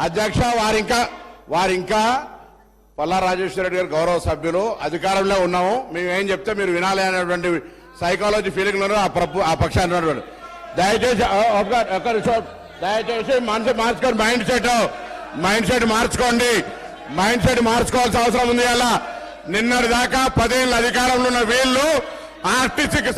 అధ్యక్ష వారింకా పల్లా రాజేశ్వర రెడ్డి గారు గౌరవ సభ్యులు అధికారంలో ఉన్నాము, మేము ఏం చెప్తే మీరు వినాలి అనేటువంటి సైకాలజీ ఫీలింగ్ లో ఆ పక్షాన్ని ఉన్నటువంటి దయచేసి మార్చుకోండి, మైండ్ సెట్ మార్చుకోండి, మైండ్ సెట్ మార్చుకోవాల్సిన అవసరం ఉంది. అలా నిన్నటి దాకా 10 ఏళ్ళ అధికారంలో ఉన్న వీళ్ళు ఆర్టీసీకి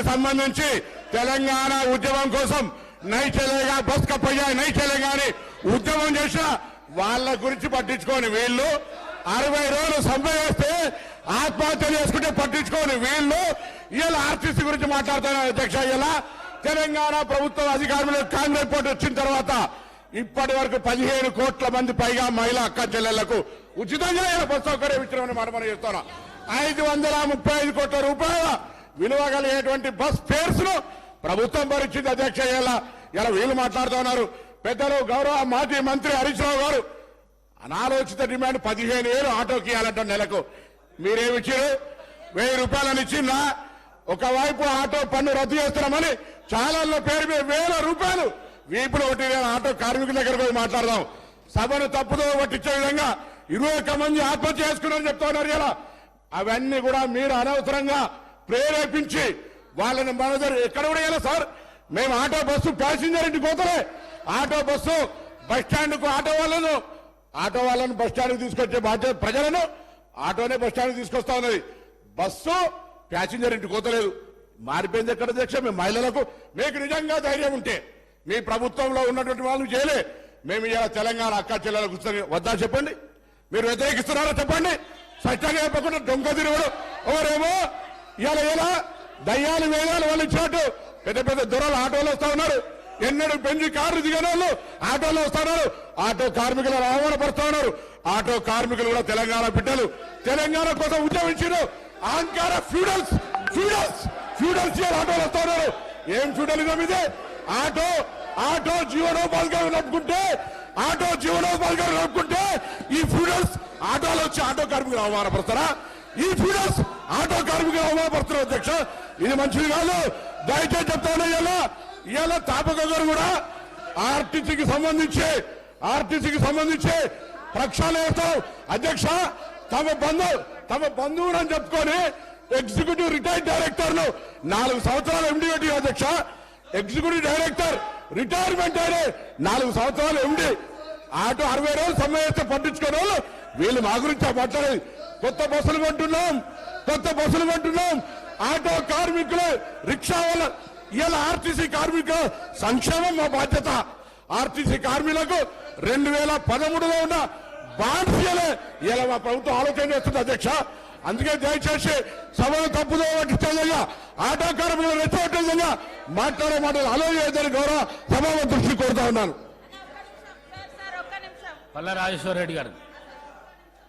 సంబంధించి తెలంగాణ ఉద్యమం కోసం నై చలేగా బస్ కప్పయ్యా నై చలేగా అని ఉద్యమం చేసిన వాళ్ళ గురించి పట్టించుకోని వీళ్ళు 60 రోజులు సమ్మె చేస్తే ఆత్మహత్య చేసుకుంటే పట్టించుకోని వీళ్ళు ఇలా ఆర్టీసీ గురించి మాట్లాడుతున్నారు. అధ్యక్ష, ఇలా తెలంగాణ ప్రభుత్వం అధికారంలో కాంగ్రెస్ పార్టీ వచ్చిన తర్వాత ఇప్పటి వరకు 15 కోట్ల మంది పైగా మహిళా అక్క చెల్లెళ్లకు ఉచితంగా బస్ సౌకర్యం ఇచ్చినామని మనం చేస్తున్నాం. 535 కోట్ల రూపాయల విలువ కలిగేటువంటి బస్ ఫేర్స్ ను ప్రభుత్వం భరించింది. అధ్యక్ష, ఇలా వీళ్ళు మాట్లాడుతూ ఉన్నారు. పెద్దలు గౌరవ మాజీ మంత్రి హరీష్ రావు గారు అనాలోచిత డిమాండ్ 15,000 ఆటోకి ఇవ్వాలంట నెలకు. మీరేమిచ్చారు? 1000 రూపాయలని ఇచ్చిందా? ఒకవైపు ఆటో పన్ను రద్దు చేస్తున్నామని చాలా పేరు మీద 1000 రూపాయలు వీపులు ఒకటి ఆటో కార్మికుల దగ్గర పోయి మాట్లాడదాం. సభను తప్పుదో పట్టించే విధంగా 21 మంది ఆత్మహత్య చేసుకున్నారని చెప్తా ఉన్నారు. ఇలా అవన్నీ కూడా మీరు అనవసరంగా ప్రేరేపించి వాళ్ళని మన దగ్గర ఎక్కడ కూడా ఇలా సార్ మేము ఆటో బస్సు ప్యాసింజర్ ఇంటికి పోతలే, ఆటో బస్సు బస్ స్టాండ్ కు ఆటో వాళ్ళను బస్ స్టాండ్ తీసుకొచ్చే బాధ్యత ప్రజలను ఆటోనే బస్ స్టాండ్ తీసుకొస్తా ఉన్నది. బస్సు ప్యాసింజర్ ఇంటికి పోతలేదు. మారిపోయింది ఎక్కడ అధ్యక్ష? మేము మహిళలకు మీకు నిజంగా ధైర్యం ఉంటే మీ ప్రభుత్వంలో ఉన్నటువంటి వాళ్ళు చేయలే, మేము ఇలా తెలంగాణ అక్క చెల్లెలకు కూర్చొని వద్దా చెప్పండి. మీరు వ్యతిరేకిస్తున్నారో చెప్పండి. స్పష్టంగా చెప్పకుండా దొంగ తిరుగుడు ఎవరేమో ఇలా దయ్యాలు వేదాలు వాళ్ళు ఇచ్చినట్టు పెద్ద పెద్ద దొరలు ఆటోలు వస్తా ఉన్నారు. ఎన్నడూ పెంచి కారు దిగిన వాళ్ళు ఆటోలో వస్తా ఉన్నారు. ఆటో కార్మికులను అవమానపరుస్తా ఉన్నారు. ఆటో కార్మికులు కూడా తెలంగాణ బిడ్డలు, తెలంగాణ కోసం ఉద్యమించారు. అహంకార ఫ్యూడల్స్ ఆటోలు వస్తా ఉన్నారు. ఏం ఫ్యూడలిజం ఇదే? ఆటో జీవనోపాధిగా నడుపుకుంటే ఈ ఫ్యూడల్స్ ఆటోలు వచ్చి ఆటో కార్మికులు అవమానపడతారా? ఈ ఫ్యూడల్స్ ఆటో కార్మికులు అవమానపడుతున్నారు. అధ్యక్ష, ఇది మంచిది కాదు. దయచేసి చెప్తాను. ఇలా తాపక గారు కూడా ఆర్టీసీకి సంబంధించి ప్రక్షాళన చేస్తాం. అధ్యక్ష, తమ బంధువులు అని చెప్పుకొని ఎగ్జిక్యూటివ్ రిటైర్డ్ డైరెక్టర్ ను 4 సంవత్సరాలు ఎండీ పెట్టి అధ్యక్ష, ఎగ్జిక్యూటివ్ డైరెక్టర్ రిటైర్మెంట్ అయిన 4 సంవత్సరాలు ఎండీ ఆటో 60 రోజులు సమ్మె చేస్తే పట్టించుకునే వాళ్ళు వీళ్ళు మా గురించి మాట్లాడేది. కొత్త బస్సులు కొంటున్నాం. ఆటో కార్మికులు, రిక్షా వాళ్ళ ఇలా ఆర్టీసీ కార్మికుల సంక్షేమం మా బాధ్యత. ఆర్టీసీ కార్మికులకు 2013లో ఉన్న బాండ్స్ ఇలా మా ప్రభుత్వం ఆలోచన చేస్తుంది. అధ్యక్ష, అందుకే దయచేసి సభను తప్పుదో పట్టించే విధంగా ఆటో కార్మికులు రెచ్చగొట్టే విధంగా మాట్లాడే మాటలు అలో చేయదని గౌరవ సభాపతి దృష్టి కోరుతా ఉన్నాను. పల్లా రాజేశ్వర రెడ్డి గారు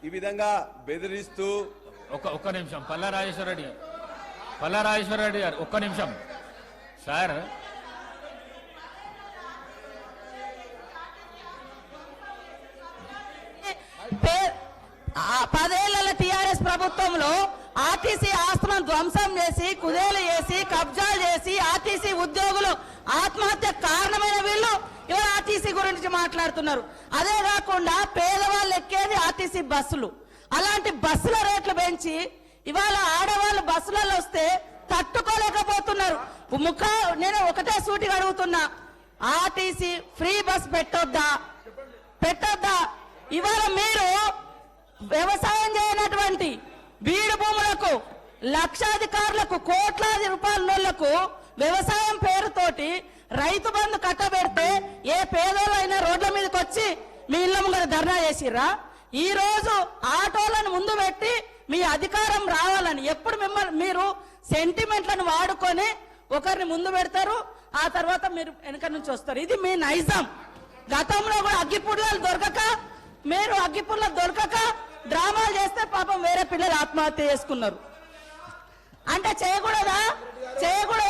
ఈ విధంగా బెదిరిస్తూ ఒక్క నిమిషం. పల్లా రాజేశ్వర రెడ్డి గారు ఒక్క నిమిషం సార్. పదేళ్ల టీఆర్ఎస్ ప్రభుత్వంలో ఆర్టీసీ ఆస్తులను ధ్వంసం చేసి, కుదేలు చేసి, కబ్జాలు చేసి ఆర్టీసీ ఉద్యోగులు ఆత్మహత్య కారణమైన వీళ్ళు ఇవాళ ఆర్టీసీ గురించి మాట్లాడుతున్నారు. అదే కాకుండా పేదవాళ్ళు ఎక్కేది ఆర్టీసీ బస్సులు. అలాంటి బస్సుల రేట్లు పెంచి ఇవాళ ఆడవాళ్ళు బస్సులలో వస్తే తట్టుకోలేకపోతున్నారు. నేను ఒకటే సూటిగా అడుగుతున్నా, ఆర్టీసీ ఫ్రీ బస్ పెట్టొద్దా? ఇవాళ మీరు వ్యవసాయం చేయనటువంటి బీడు భూములకు, లక్షాధికారులకు, కోట్లాది రూపాయలకు వ్యవసాయం పేరుతోటి రైతు బంధు కట్టబెడితే ఏ పేదోళ్ళైనా రోడ్ల మీదకి వచ్చి మీ ఇళ్ళ ముంగర ధర్నా చేసిర్రా? ఈ రోజు ఆటోలను ముందు పెట్టి మీ అధికారం రావాలని ఎప్పుడు మీరు సెంటిమెంట్లను వాడుకొని ఒకరిని ముందు పెడతారు, ఆ తర్వాత మీరు వెనక నుంచి వస్తారు. ఇది మీ నైజం. గతంలో కూడా అగ్గిపుల్లలు దొరకక డ్రామాలు చేస్తే పాపం వేరే పిల్లలు ఆత్మహత్య చేసుకున్నారు. అంటే చేయకూడదా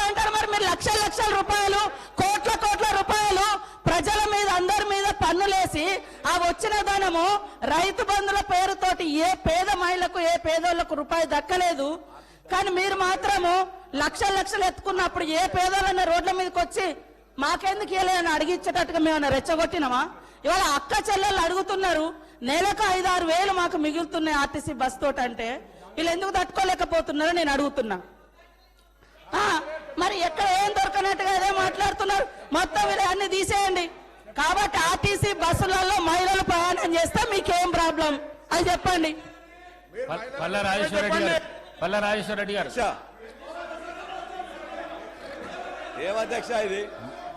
అంటారు. మరి మీరు లక్షల రూపాయలు, కోట్ల రూపాయలు ప్రజల మీద, అందరి మీద పన్నులేసి ఆ వచ్చిన ధనము రైతు బంధుల పేరుతోటి ఏ పేద మహిళకు, ఏ పేదోళ్లకు రూపాయి దక్కలేదు. కానీ మీరు మాత్రము లక్షలు ఎత్తుకున్నప్పుడు ఏ పేదోళ్ళన్న రోడ్ల మీదకి వచ్చి మాకెందుకు ఇవ్వలేదని అడిగించేటట్టుగా మేము రెచ్చగొట్టినామా? ఇవాళ అక్క చెల్లెళ్ళు అడుగుతున్నారు, నెలకు 5-6 వేలు మాకు మిగులుతున్నాయి ఆర్టీసీ బస్ తోటి అంటే వీళ్ళు ఎందుకు తట్టుకోలేకపోతున్నారో నేను అడుగుతున్నా. మరి ఎక్కడ ఏం దొరకనట్టుగా అదే మాట్లాడుతున్నారు. మొత్తం వీళ్ళు అన్ని తీసేయండి. కాబట్టి ఆర్టీసీ బస్సులలో మహిళలు ప్రయాణం చేస్తే మీకేం ప్రాబ్లం అది చెప్పండి. పల్లా రాజేశ్వర రెడ్డి గారు ఏం అధ్యక్ష ఇది?